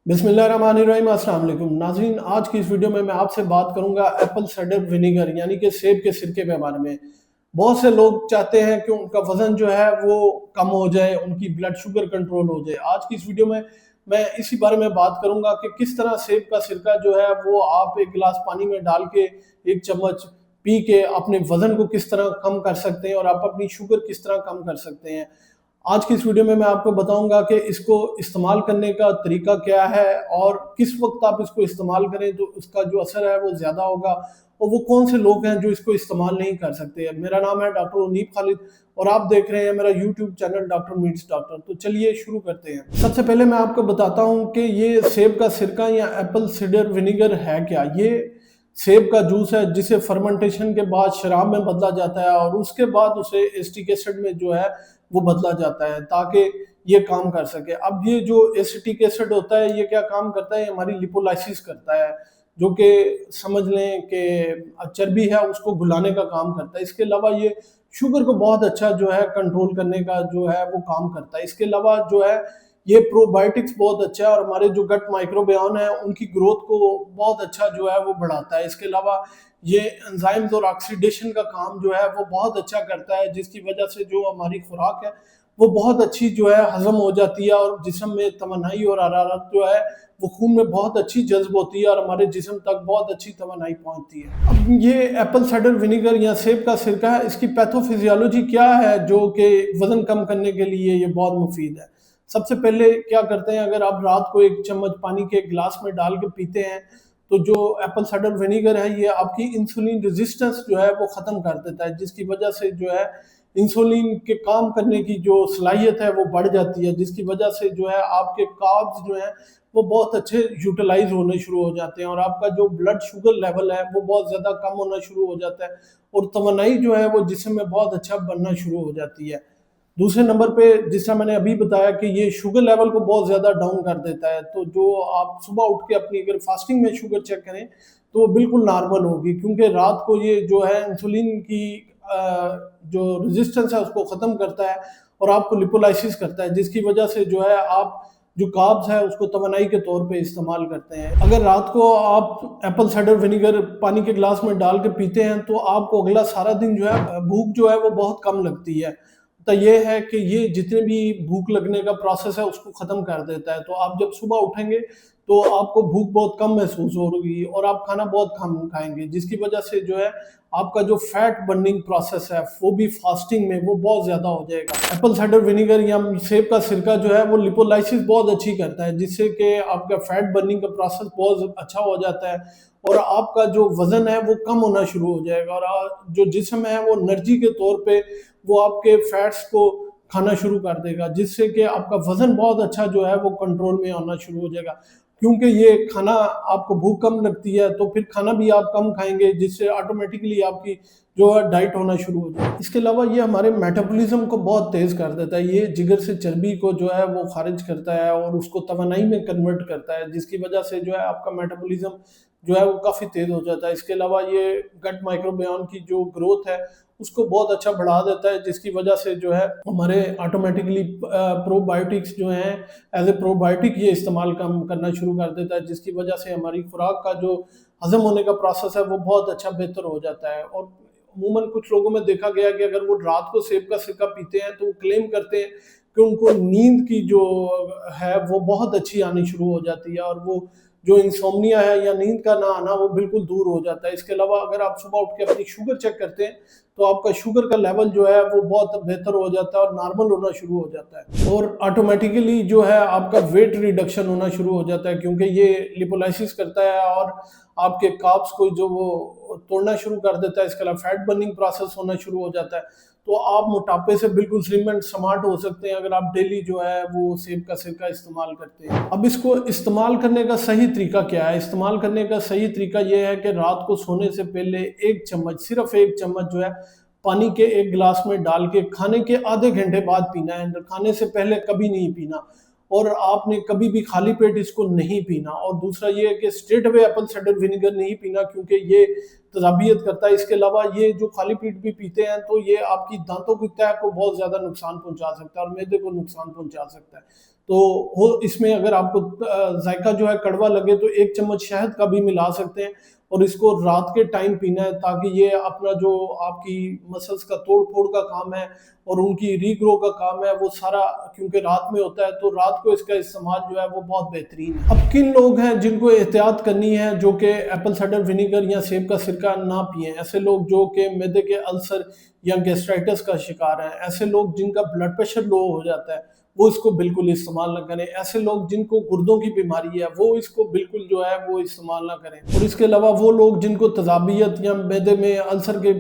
बिस्मिल्लाहिर्रहमानिर्रहीम, अस्सलाम वालेकुम नाज़रीन। आज की इस वीडियो में मैं आपसे बात करूंगा एप्पल साइडर विनेगर यानी कि सेब के सिरके के बारे में। बहुत से लोग चाहते हैं कि उनका वज़न जो है वो कम हो जाए, उनकी ब्लड शुगर कंट्रोल हो जाए। आज की इस वीडियो में मैं इसी बारे में बात करूंगा कि किस तरह सेब का सिरका जो है वो आप एक गिलास पानी में डाल के 1 चम्मच पी के अपने वज़न को किस तरह कम कर सकते हैं और आप अपनी शुगर किस तरह कम कर सकते हैं। आज की इस वीडियो में मैं आपको बताऊंगा कि इसको इस्तेमाल करने का तरीका क्या है और किस वक्त आप इसको इस्तेमाल करें तो उसका जो असर है वो ज़्यादा होगा, और वो कौन से लोग हैं जो इसको इस्तेमाल नहीं कर सकते। मेरा नाम है डॉक्टर उनीब खालिद और आप देख रहे हैं मेरा YouTube channel doctor meets doctor. तो चलिए शुरू करते हैं। सबसे पहले मैं आपको बताता हूँ कि ये सेब का सिरका या एप्पल साइडर विनेगर है क्या। ये सेब का जूस है जिसे फर्मेंटेशन के बाद शराब में बदला जाता है और उसके बाद उसे एसिटिक एसिड में जो है वो बदला जाता है ताकि ये काम कर सके। अब ये जो एसिटिक एसिड होता है ये क्या काम करता है, हमारी लिपोलाइसिस करता है, जो कि समझ लें कि चर्बी है उसको घुलाने का काम करता है। इसके अलावा ये शुगर को बहुत अच्छा जो है कंट्रोल करने का जो है वो काम करता है। इसके अलावा जो है ये प्रोबायोटिक्स बहुत अच्छा है और हमारे जो गट माइक्रोबायोम है उनकी ग्रोथ को बहुत अच्छा जो है वो बढ़ाता है। इसके अलावा ये एंजाइम्स और ऑक्सीडेशन का काम जो है वो बहुत अच्छा करता है, जिसकी वजह से जो हमारी खुराक है वो बहुत अच्छी जो है हजम हो जाती है और जिस्म में तमन्नाई और हरारत जो है वो खून में बहुत अच्छी जज्ब होती है और हमारे जिस्म तक बहुत अच्छी तमन्नाई पहुंचती है। अब ये एप्पल साइडर विनेगर या सेब का सिरका है, इसकी पैथोफिजियोलॉजी क्या है जो कि वजन कम करने के लिए ये बहुत मुफीद है। सबसे पहले क्या करते हैं, अगर आप रात को 1 चम्मच पानी के गिलास में डाल के पीते हैं तो जो एप्पल साइडर विनेगर है ये आपकी इंसुलिन रेजिस्टेंस जो है वो ख़त्म कर देता है, जिसकी वजह से जो है इंसुलिन के काम करने की जो सलाहियत है वो बढ़ जाती है, जिसकी वजह से जो है आपके कार्ब्स जो है वो बहुत अच्छे यूटिलाइज होने शुरू हो जाते हैं और आपका जो ब्लड शुगर लेवल है वो बहुत ज़्यादा कम होना शुरू हो जाता है और तमन्नाई जो है वो जिस्म में बहुत अच्छा बनना शुरू हो जाती है। दूसरे नंबर पे जिस तरह मैंने अभी बताया कि ये शुगर लेवल को बहुत ज़्यादा डाउन कर देता है, तो जो आप सुबह उठ के अपनी अगर फास्टिंग में शुगर चेक करें तो वो बिल्कुल नॉर्मल होगी, क्योंकि रात को ये जो है इंसुलिन की जो रेजिस्टेंस है उसको ख़त्म करता है और आपको लिपोलाइसिस करता है, जिसकी वजह से जो है आप जो कार्ब्स है उसको तवानाई के तौर पे इस्तेमाल करते हैं। अगर रात को आप एप्पल साइडर विनेगर पानी के ग्लास में डाल के पीते हैं तो आपको अगला सारा दिन जो है भूख जो है वो बहुत कम लगती है। तो ये है कि ये जितने भी भूख लगने का प्रोसेस है उसको ख़त्म कर देता है। तो आप जब सुबह उठेंगे तो आपको भूख बहुत कम महसूस होगी और आप खाना बहुत कम खाएंगे, जिसकी वजह से जो है आपका जो फैट बर्निंग प्रोसेस है वो भी फास्टिंग में वो बहुत ज़्यादा हो जाएगा। एप्पल साइडर विनेगर या सेब का सिरका जो है वो लिपोलाइसिस बहुत अच्छी करता है, जिससे कि आपका फैट बर्निंग का प्रोसेस बहुत अच्छा हो जाता है और आपका जो वज़न है वो कम होना शुरू हो जाएगा और जो जिस्म है वो एनर्जी के तौर पे वो आपके फैट्स को खाना शुरू कर देगा, जिससे कि आपका वज़न बहुत अच्छा जो है वो कंट्रोल में आना शुरू हो जाएगा। क्योंकि ये खाना आपको भूख कम लगती है तो फिर खाना भी आप कम खाएँगे, जिससे ऑटोमेटिकली आपकी जो है डाइट होना शुरू हो जाएगी। इसके अलावा ये हमारे मेटाबॉलिज़्म को बहुत तेज़ कर देता है। ये जिगर से चर्बी को जो है वो ख़ारिज करता है और उसको तवानाई में कन्वर्ट करता है, जिसकी वजह से जो है आपका मेटाबॉलिज़्म जो है वो काफ़ी तेज़ हो जाता है। इसके अलावा ये गट माइक्रोबायोम की जो ग्रोथ है उसको बहुत अच्छा बढ़ा देता है, जिसकी वजह से जो है हमारे ऑटोमेटिकली प्रोबायोटिक्स जो हैं एज ए प्रोबायोटिक ये इस्तेमाल कम करना शुरू कर देता है, जिसकी वजह से हमारी खुराक का जो हजम होने का प्रोसेस है वो बहुत अच्छा बेहतर हो जाता है। और अमूमन कुछ लोगों में देखा गया कि अगर वो रात को सेब का सिरका पीते हैं तो वो क्लेम करते हैं कि उनको नींद की जो है वो बहुत अच्छी आनी शुरू हो जाती है और वो जो इंसोम्निया है या नींद का ना आना वो बिल्कुल दूर हो जाता है। इसके अलावा अगर आप सुबह उठ के अपनी शुगर चेक करते हैं तो आपका शुगर का लेवल जो है वो बहुत बेहतर हो जाता है और नॉर्मल होना शुरू हो जाता है और ऑटोमेटिकली जो है आपका वेट रिडक्शन होना शुरू हो जाता है, क्योंकि ये लिपोलाइसिस करता है और आपके कार्ब्स को जो वो तोड़ना शुरू कर देता है। इसके अलावा फैट बर्निंग प्रोसेस होना शुरू हो जाता है, तो आप मोटापे से बिल्कुल स्लिम एंड स्मार्ट हो सकते हैं अगर आप डेली जो है वो सेब का सिरका इस्तेमाल करते हैं। अब इसको इस्तेमाल करने का सही तरीका क्या है? इस्तेमाल करने का सही तरीका ये है कि रात को सोने से पहले 1 चम्मच, सिर्फ 1 चम्मच जो है पानी के 1 गिलास में डाल के खाने के आधे घंटे बाद पीना है। खाने से पहले कभी नहीं पीना और आपने कभी भी खाली पेट इसको नहीं पीना। और दूसरा ये है कि straight away Apple cider vinegar नहीं पीना, क्योंकि ये तजाबियत करता है। इसके अलावा ये जो खाली पेट भी पीते हैं तो ये आपकी दांतों की तह को बहुत ज़्यादा नुकसान पहुंचा सकता है और मैदे को नुकसान पहुंचा सकता है। तो हो इसमें अगर आपको जायका जो है कड़वा लगे तो 1 चम्मच शहद का भी मिला सकते हैं और इसको रात के टाइम पीना है, ताकि ये अपना जो आपकी मसल्स का तोड़ फोड़ का काम है और उनकी रीग्रो का काम है वो सारा, क्योंकि रात में होता है तो रात को इसका इस्तेमाल जो है वो बहुत बेहतरीन है। अब किन लोग हैं जिनको एहतियात करनी है जो कि एप्पल साइडर विनीगर या सेब का सिरका ना पिए? ऐसे लोग जो कि मैदे के अल्सर या गैस्ट्राइटिस का शिकार हैं, ऐसे लोग जिनका ब्लड प्रेशर लो हो जाता है वो इसको बिल्कुल इस्तेमाल ना करें, ऐसे लोग जिनको गुर्दों की बीमारी है वो इसको बिल्कुल जो है वो इस्तेमाल ना करें, और इसके अलावा वो लोग जिनको तजाबियत या मैदे में अल्सर के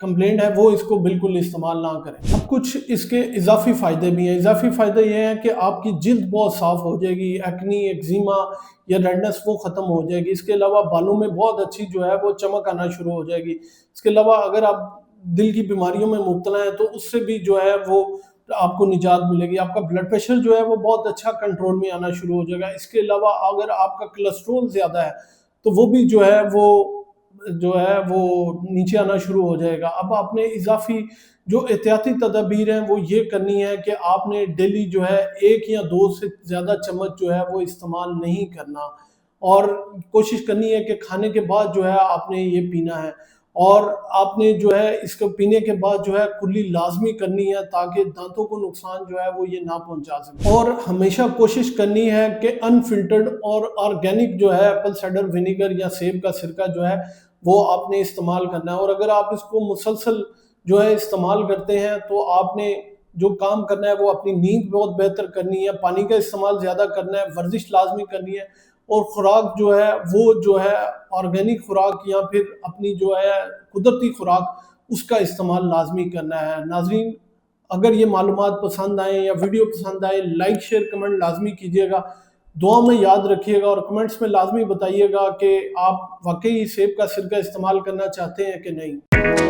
कंप्लेंट है वो इसको बिल्कुल इस्तेमाल ना करें। अब कुछ इसके इजाफी फ़ायदे भी हैं। इजाफी फ़ायदे ये हैं कि आपकी जिल्द बहुत साफ़ हो जाएगी, एक्नी, एक्जिमा या रेडनेस वो ख़त्म हो जाएगी। इसके अलावा बालों में बहुत अच्छी जो है वो चमक आना शुरू हो जाएगी। इसके अलावा अगर आप दिल की बीमारियों में मुब्तला हैं तो उससे भी जो है वो आपको निजात मिलेगी। आपका ब्लड प्रेशर जो है वो बहुत अच्छा कंट्रोल में आना शुरू हो जाएगा। इसके अलावा अगर आपका कोलेस्ट्रॉल ज़्यादा है तो वो भी जो है वो नीचे आना शुरू हो जाएगा। अब आपने इजाफी जो एहतियाती तदाबीर हैं वो ये करनी है कि आपने डेली जो है 1 या 2 से ज़्यादा चम्मच जो है वो इस्तेमाल नहीं करना, और कोशिश करनी है कि खाने के बाद जो है आपने ये पीना है, और आपने जो है इसको पीने के बाद जो है कुल्ली लाजमी करनी है ताकि दांतों को नुकसान जो है वो ये ना पहुंचा सके। और हमेशा कोशिश करनी है कि अनफिल्टर्ड और ऑर्गेनिक जो है एप्पल साइडर विनीगर या सेब का सिरका जो है वो आपने इस्तेमाल करना है। और अगर आप इसको मुसलसल जो है इस्तेमाल करते हैं तो आपने जो काम करना है वो अपनी नींद बहुत बेहतर करनी है, पानी का इस्तेमाल ज़्यादा करना है, वर्जिश लाजमी करनी है, और खुराक जो है वो जो है ऑर्गेनिक खुराक या फिर अपनी जो है कुदरती खुराक उसका इस्तेमाल लाजमी करना है। नाजरीन, अगर ये मालूमात पसंद आए या वीडियो पसंद आए, लाइक शेयर कमेंट लाजमी कीजिएगा, दुआ में याद रखिएगा और कमेंट्स में लाजमी बताइएगा कि आप वाकई सेब का सिरका इस्तेमाल करना चाहते हैं कि नहीं।